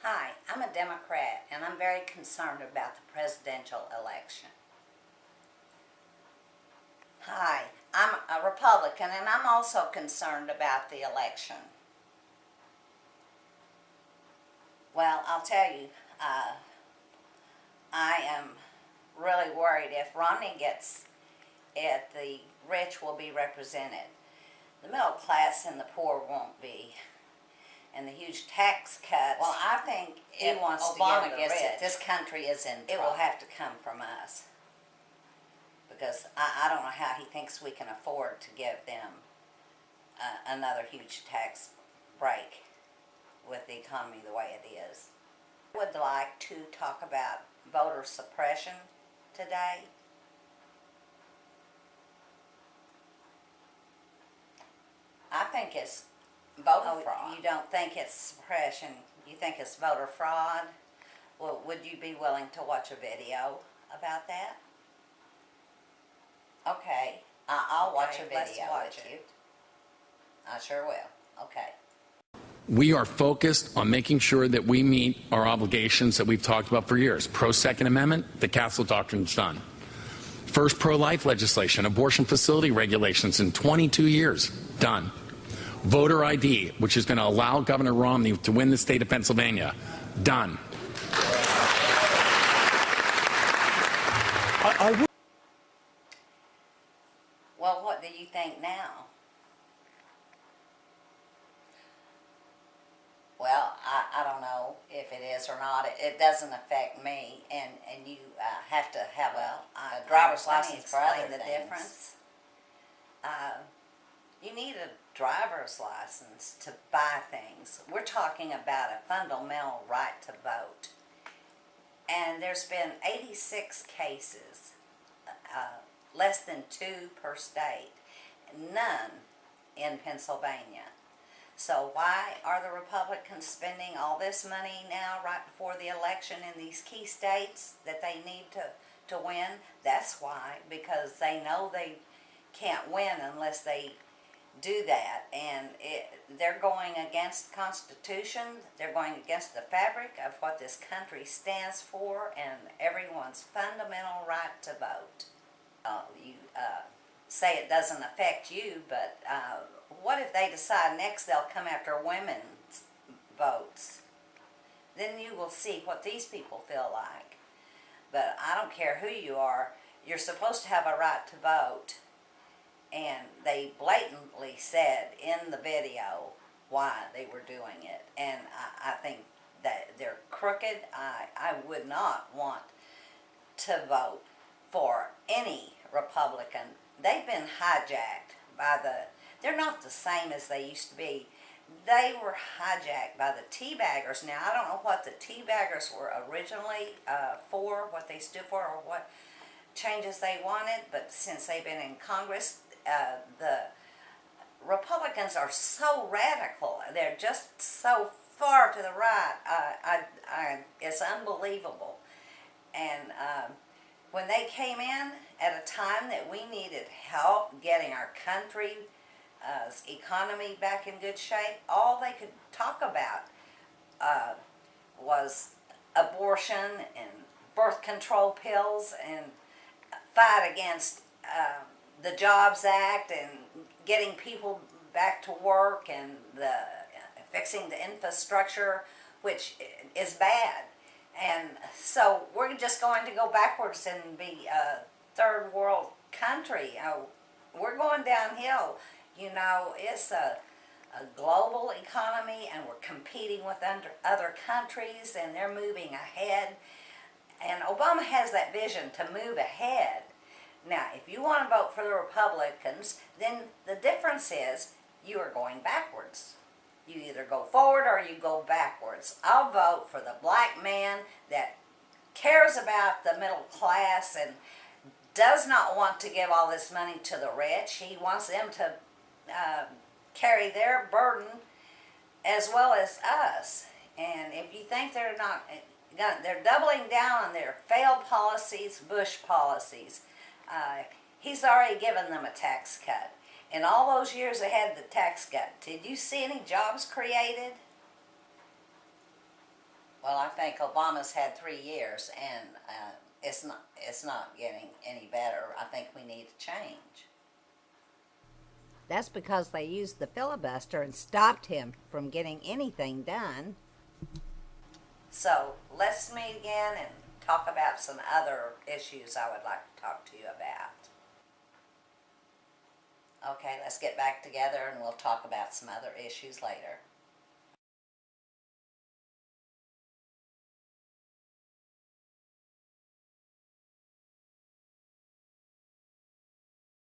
Hi, I'm a Democrat and I'm very concerned about the presidential election. Hi, I'm a Republican and I'm also concerned about the election. Well, I'll tell you, I am really worried if Romney gets it, the rich will be represented. The middle class and the poor won't be. And the huge tax cuts. Well, I think if Obama gets it, this country is in trouble. It will have to come from us. Because I don't know how he thinks we can afford to give them another huge tax break with the economy the way it is. I would like to talk about voter suppression today. I think it's voter fraud. You don't think it's suppression, you think it's voter fraud? Well, would you be willing to watch a video about that? Okay, I'll watch a video with you. I sure will. Okay. We are focused on making sure that we meet our obligations that we've talked about for years. Pro-Second Amendment, the Castle Doctrine's done. First pro-life legislation, abortion facility regulations in 22 years, done. Voter ID, which is going to allow Governor Romney to win the state of Pennsylvania, done. Well, what do you think now? Well, I don't know if it is or not. It doesn't affect me, and you have to have a driver's license for other things. The difference. You need a driver's license to buy things. We're talking about a fundamental right to vote. And there's been 86 cases, less than 2 per state, none in Pennsylvania. So why are the Republicans spending all this money now right before the election in these key states that they need to win? That's why, because they know they can't win unless they do that, and they're going against the Constitution, they're going against the fabric of what this country stands for and everyone's fundamental right to vote. You say it doesn't affect you, but what if they decide next they'll come after women's votes? Then you will see what these people feel like. But I don't care who you are, you're supposed to have a right to vote. And they blatantly said in the video why they were doing it. And I think that they're crooked. I would not want to vote for any Republican. They've been hijacked by they're not the same as they used to be. They were hijacked by the teabaggers. Now, I don't know what the teabaggers were originally for, what they stood for, or what changes they wanted, but since they've been in Congress, the Republicans are so radical. They're just so far to the right. It's unbelievable. And when they came in at a time that we needed help getting our country's economy back in good shape, all they could talk about was abortion and birth control pills and fight against the Jobs Act and getting people back to work and fixing the infrastructure, which is bad. And so we're just going to go backwards and be a third world country. We're going downhill. You know, it's a global economy and we're competing with other countries and they're moving ahead. And Obama has that vision to move ahead. Now, if you want to vote for the Republicans, then the difference is you are going backwards. You either go forward or you go backwards. I'll vote for the black man that cares about the middle class and does not want to give all this money to the rich. He wants them to carry their burden as well as us. And if you think they're doubling down on their failed policies, Bush policies. He's already given them a tax cut. In all those years they had the tax cut, did you see any jobs created? Well, I think Obama's had 3 years, and it's not getting any better. I think we need to change. That's because they used the filibuster and stopped him from getting anything done. So let's meet again and talk about some other issues I would like to talk to you about. Okay, let's get back together and we'll talk about some other issues later.